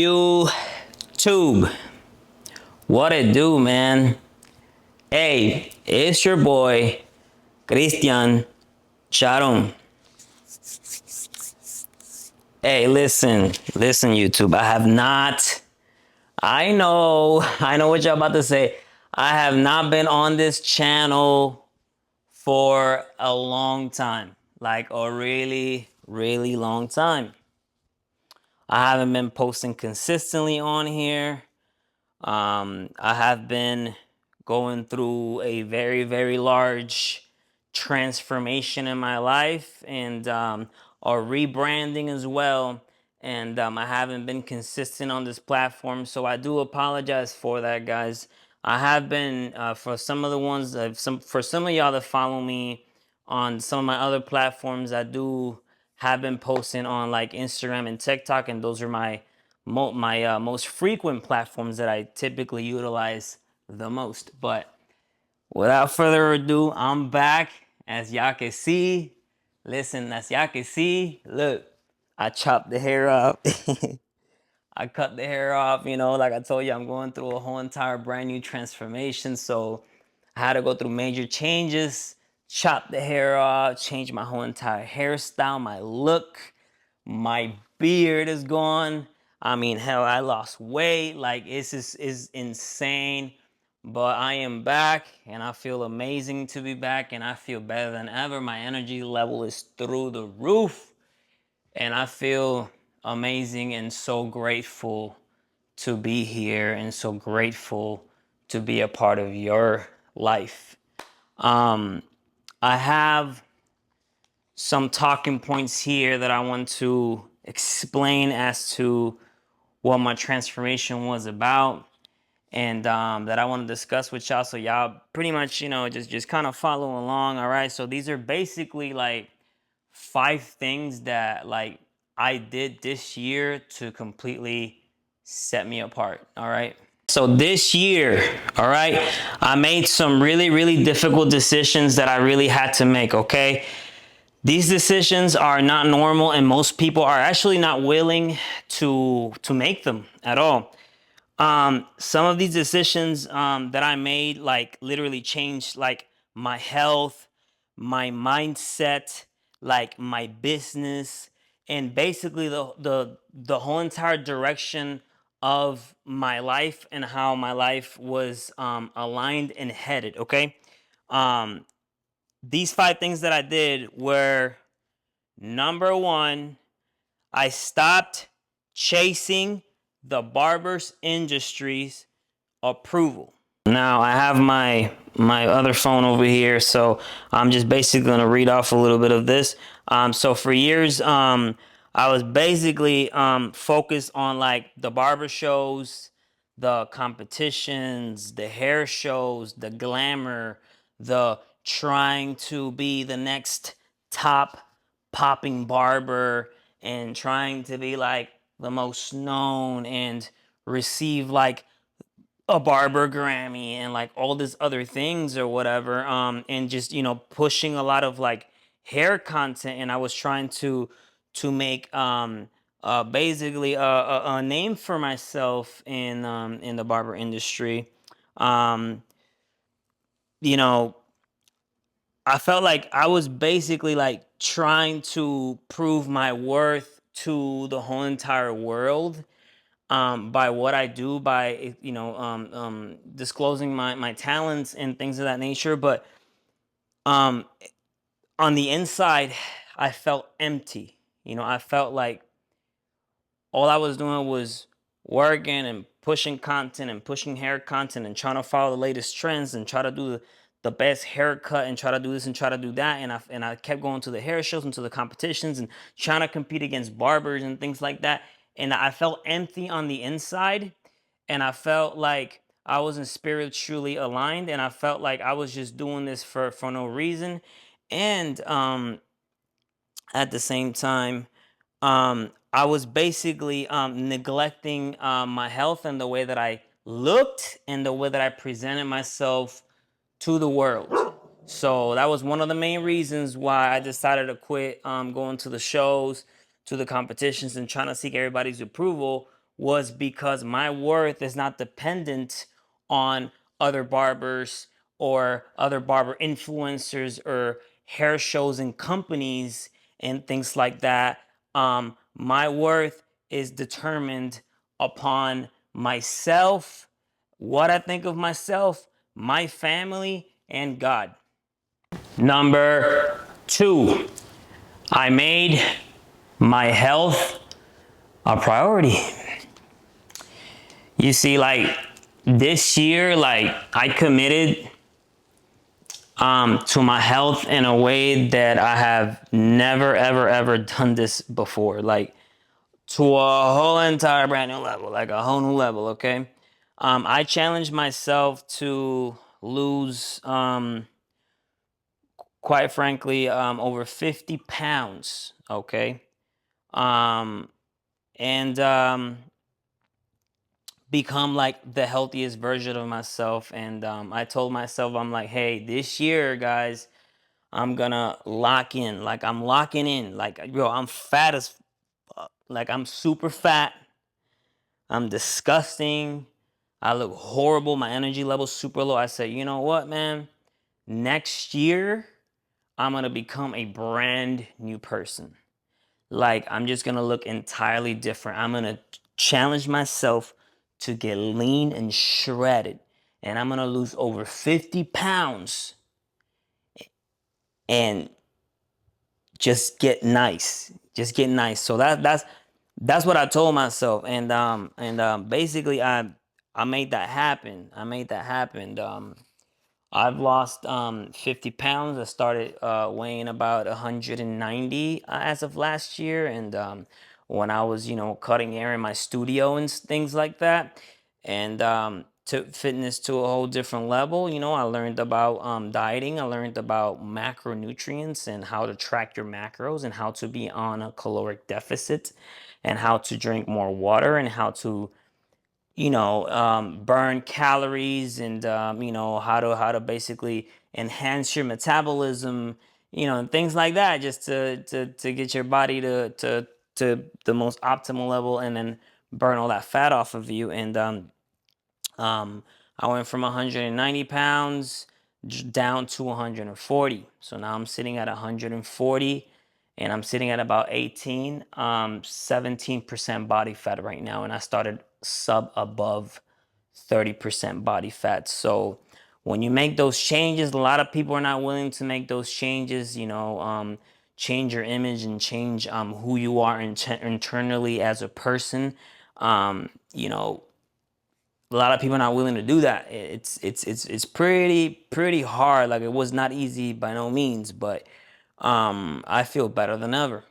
YouTube, what it do, man? Hey, it's your boy Christian Charon. Hey, listen, YouTube. I know what y'all about to say. I have not been on this channel for a long time, like a really, really long time. I haven't been posting consistently on here. I have been going through a very, very large transformation in my life and a rebranding as well. And I haven't been consistent on this platform, so I do apologize for that, guys. I have been for some of the ones, for some of y'all that follow me on some of my other platforms. I do have been posting on like Instagram and TikTok, and those are my most frequent platforms that I typically utilize the most. But without further ado, I'm back. As y'all can see, listen, as y'all can see, look, I chopped the hair off. I cut the hair off, like I told you, I'm going through a whole entire brand new transformation. So I had to go through major changes, chop the hair off, change my whole entire hairstyle, my look. My beard is gone. I mean, hell, I lost weight. Like, it's just is insane. But I am back, and I feel amazing to be back, and I feel better than ever. My energy level is through the roof, and I feel amazing and so grateful to be here and so grateful to be a part of your life. I have some talking points here that I want to explain as to what my transformation was about, and that I want to discuss with y'all. So y'all pretty much, just kind of follow along. All right. So these are basically like 5 things that like I did this year to completely set me apart. All right. So this year, all right, I made some really, really difficult decisions that I really had to make. Okay. These decisions are not normal, and most people are actually not willing to make them at all. Some of these decisions that I made, like, literally changed like my health, my mindset, like my business, and basically the whole entire direction of my life and how my life was aligned and headed. Okay. Um, these 5 things that I did were: number one, I stopped chasing the barber's industry's approval. Now I have my other phone over here, so I'm just basically gonna read off a little bit of this. So for years, I was basically focused on like the barber shows, the competitions, the hair shows, the glamour, the trying to be the next top popping barber, and trying to be like the most known and receive like a Barber Grammy and like all these other things or whatever, and just pushing a lot of like hair content, and I was trying to make basically a name for myself in the barber industry. um you know I felt like I was basically like trying to prove my worth to the whole entire world, by what I do, by disclosing my talents and things of that nature. But um, on the inside, I felt empty. I felt like all I was doing was working and pushing content and pushing hair content and trying to follow the latest trends and try to do the best haircut and try to do this and try to do that. And I kept going to the hair shows and to the competitions and trying to compete against barbers and things like that. And I felt empty on the inside, and I felt like I wasn't spiritually aligned, and I felt like I was just doing this for no reason. And at the same time, I was basically neglecting my health and the way that I looked and the way that I presented myself to the world. So that was one of the main reasons why I decided to quit going to the shows, to the competitions, and trying to seek everybody's approval. was because my worth is not dependent on other barbers or other barber influencers or hair shows and companies and things like that. My worth is determined upon myself, what I think of myself, my family, and God. Number two, I made my health a priority. You see, like this year, like I committed to my health in a way that I have never, ever, ever done this before. Like to a whole entire brand new level, like a whole new level. Okay, I challenged myself to lose, quite frankly, over 50 pounds. Okay, um, and become like the healthiest version of myself. And I told myself, I'm like, hey, this year, guys, I'm gonna lock in. Like I'm locking in. Like yo, I'm fat as fuck. Like I'm super fat. I'm disgusting. I look horrible. My energy level's super low. I said, you know what, man? Next year, I'm gonna become a brand new person. Like I'm just gonna look entirely different. I'm gonna challenge myself to get lean and shredded. And I'm gonna lose over 50 pounds and just get nice. Just get nice. So that's what I told myself. And basically I made that happen. I made that happen. I've lost 50 pounds. I started weighing about 190 as of last year. And when I was, cutting hair in my studio and things like that, and took fitness to a whole different level. I learned about dieting. I learned about macronutrients and how to track your macros and how to be on a caloric deficit and how to drink more water and how to burn calories and how to basically enhance your metabolism, and things like that, just to get your body to the most optimal level and then burn all that fat off of you. And um, I went from 190 pounds down to 140. So now I'm sitting at 140 and I'm sitting at about 17% body fat right now. And I started above 30% body fat. So when you make those changes, a lot of people are not willing to make those changes, change your image and change who you are internally as a person. Um, you know, a lot of people are not willing to do that. It's pretty hard. Like it was not easy by no means, but I feel better than ever.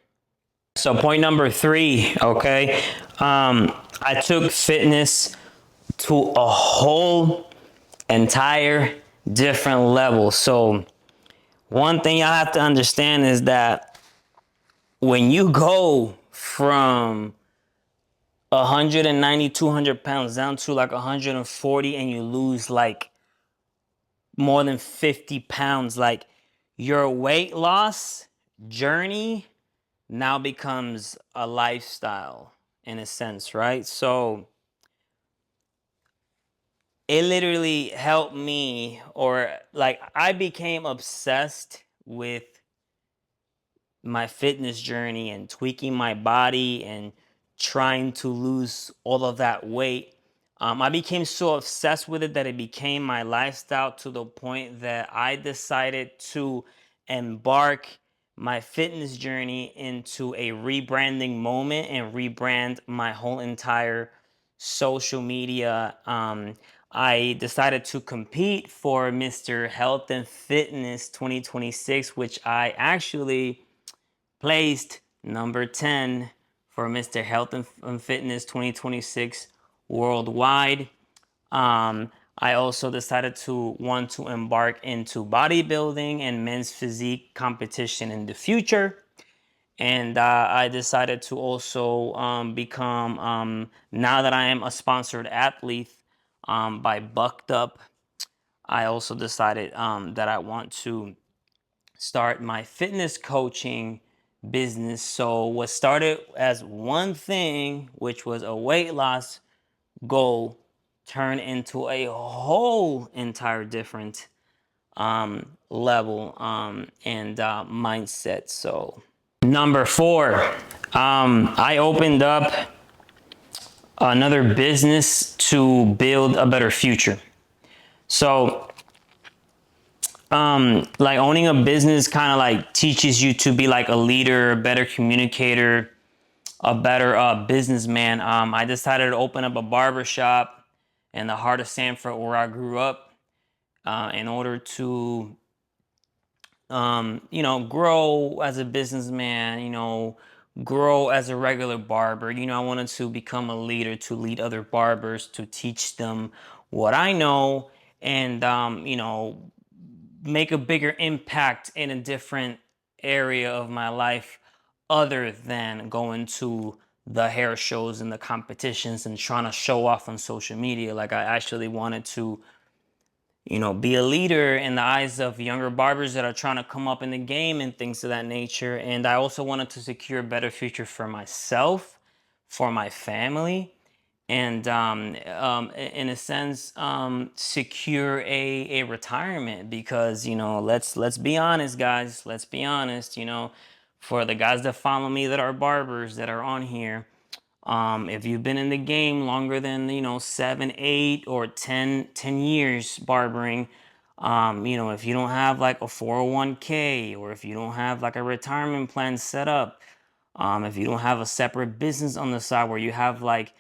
So point number three, okay, I took fitness to a whole entire different level. So one thing y'all have to understand is that when you go from 190, 200 pounds down to like 140 and you lose like more than 50 pounds, like your weight loss journey now becomes a lifestyle in a sense, right? So it literally helped me, or like I became obsessed with my fitness journey and tweaking my body and trying to lose all of that weight. I became so obsessed with it that it became my lifestyle to the point that I decided to embark my fitness journey into a rebranding moment and rebrand my whole entire social media. I decided to compete for Mr. Health and Fitness 2026, which I actually placed number 10 for Mr. Health and Fitness 2026 worldwide. I also decided to want to embark into bodybuilding and men's physique competition in the future. And I decided to also become, now that I am a sponsored athlete by Bucked Up, I also decided that I want to start my fitness coaching business. So what started as one thing, which was a weight loss goal, turned into a whole entire different level and mindset. So number 4, I opened up another business to build a better future. So like owning a business kind of like teaches you to be like a leader, a better communicator, a better businessman. I decided to open up a barber shop in the heart of Sanford where I grew up in order to grow as a businessman, grow as a regular barber. I wanted to become a leader, to lead other barbers, to teach them what I know, and, make a bigger impact in a different area of my life other than going to the hair shows and the competitions and trying to show off on social media. Like, I actually wanted to be a leader in the eyes of younger barbers that are trying to come up in the game and things of that nature. And I also wanted to secure a better future for myself, for my family, and in a sense, secure a retirement. Because let's be honest, guys. Let's be honest. For the guys that follow me that are barbers that are on here, if you've been in the game longer than 7, 8, or 10 years barbering, if you don't have like a 401k, or if you don't have like a retirement plan set up, if you don't have a separate business on the side where you have like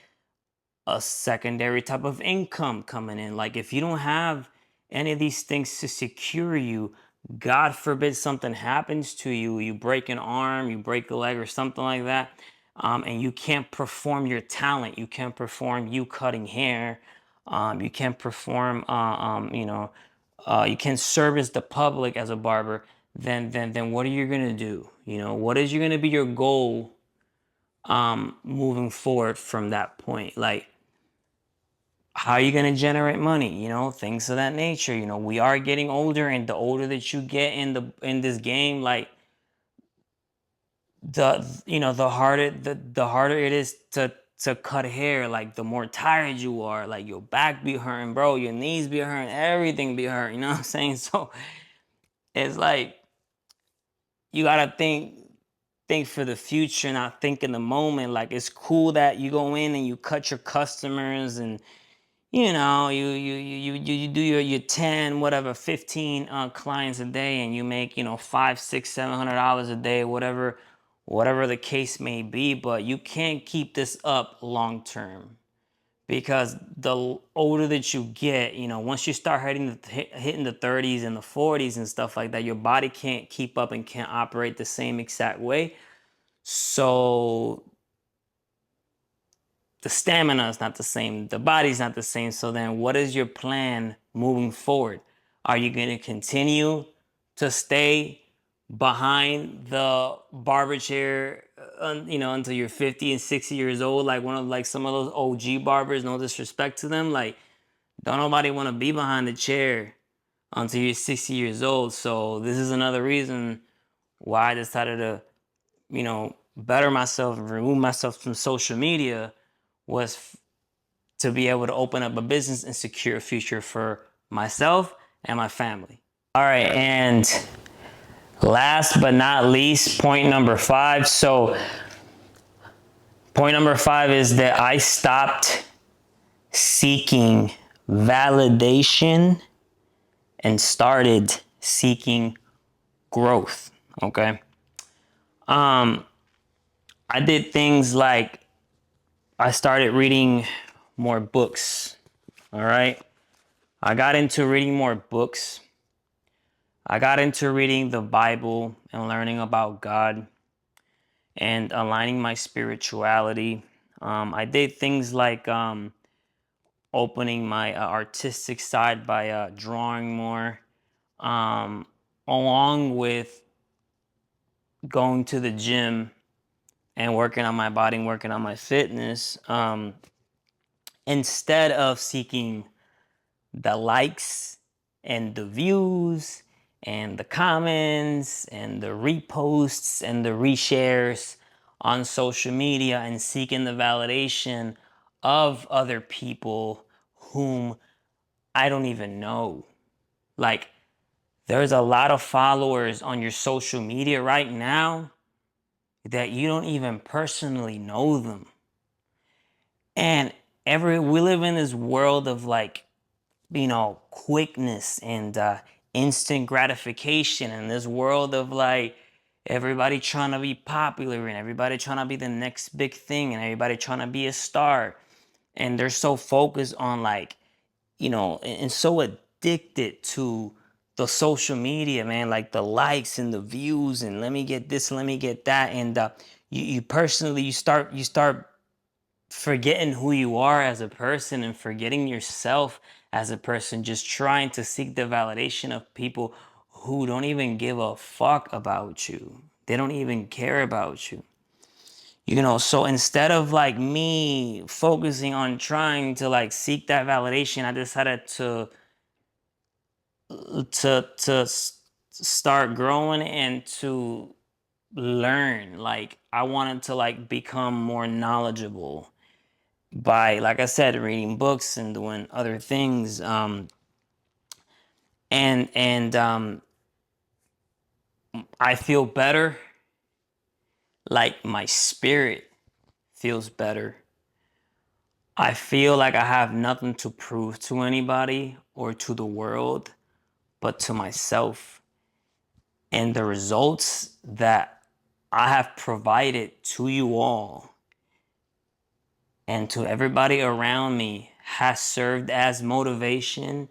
a secondary type of income coming in, like if you don't have any of these things to secure you, God forbid something happens to you, you break an arm, you break a leg or something like that, and you can't perform your talent, you can't perform you cutting hair, you can't perform, you can't service the public as a barber, then what are you gonna do? What is you gonna be your goal moving forward from that point? Like, how are you going to generate money? Things of that nature. We are getting older, and the older that you get in this game, like the harder it is to cut hair. Like, the more tired you are, like your back be hurting, bro, your knees be hurting, everything be hurting. You know what I'm saying? So it's like you gotta think for the future, not think in the moment. Like, it's cool that you go in and you cut your customers, and you do your 10, whatever, 15 clients a day, and you make, 5, 6, $700 a day, whatever the case may be. But you can't keep this up long term, because the older that you get, once you start hitting the 30s and the 40s and stuff like that, your body can't keep up and can't operate the same exact way. So the stamina is not the same, the body's not the same. So then what is your plan moving forward? Are you going to continue to stay behind the barber chair, until you're 50 and 60 years old, like some of those OG barbers? No disrespect to them, like, don't nobody want to be behind the chair until you're 60 years old. So this is another reason why I decided to, better myself and remove myself from social media, was to be able to open up a business and secure a future for myself and my family. All right, and last but not least, point number 5. So point number 5 is that I stopped seeking validation and started seeking growth. Okay. I did things like I started reading more books. All right. I got into reading more books. I got into reading the Bible and learning about God and aligning my spirituality. I did things like opening my artistic side by drawing more, along with going to the gym and working on my body and working on my fitness, instead of seeking the likes and the views and the comments and the reposts and the reshares on social media and seeking the validation of other people whom I don't even know. Like, there's a lot of followers on your social media right now that you don't even personally know them. And we live in this world of like, quickness and instant gratification, and this world of like everybody trying to be popular and everybody trying to be the next big thing and everybody trying to be a star. And they're so focused on like, and so addicted to the social media, man, like the likes and the views and let me get this, let me get that. And you personally, you start forgetting who you are as a person and forgetting yourself as a person, just trying to seek the validation of people who don't even give a fuck about you. They don't even care about you. So instead of like me focusing on trying to like seek that validation, I decided to start growing and to learn. Like I wanted to like become more knowledgeable by, like I said, reading books and doing other things. And I feel better. Like my spirit feels better. I feel like I have nothing to prove to anybody or to the world, but to myself. And the results that I have provided to you all and to everybody around me has served as motivation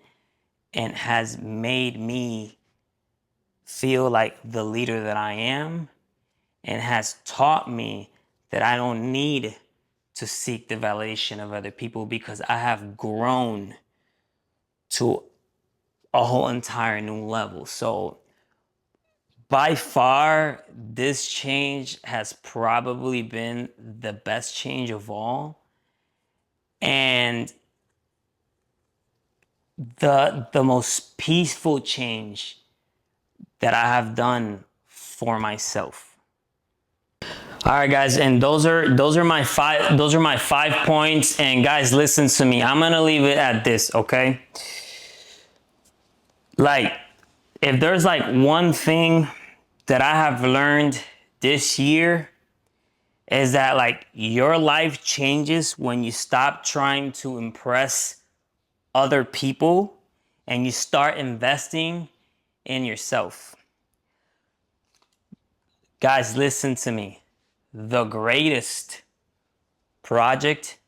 and has made me feel like the leader that I am, and has taught me that I don't need to seek the validation of other people because I have grown to a whole entire new level. So by far, this change has probably been the best change of all. And the most peaceful change that I have done for myself. All right, guys, and those are my five points. And guys, listen to me. I'm gonna leave it at this, okay? Like, if there's like one thing that I have learned this year, is that like your life changes when you stop trying to impress other people and you start investing in yourself. Guys, listen to me. The greatest project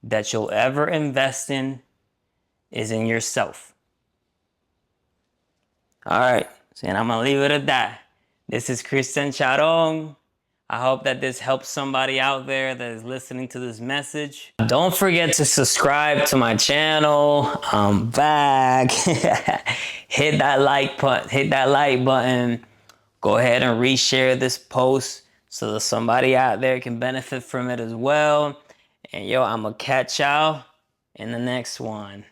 that you'll ever invest in is in yourself. All right, and I'm gonna leave it at that. This is Christian Charong. I hope that this helps somebody out there that is listening to this message. Don't forget to subscribe to my channel. I'm back. Hit that like button. Go ahead and reshare this post so that somebody out there can benefit from it as well. And yo, I'm gonna catch y'all in the next one.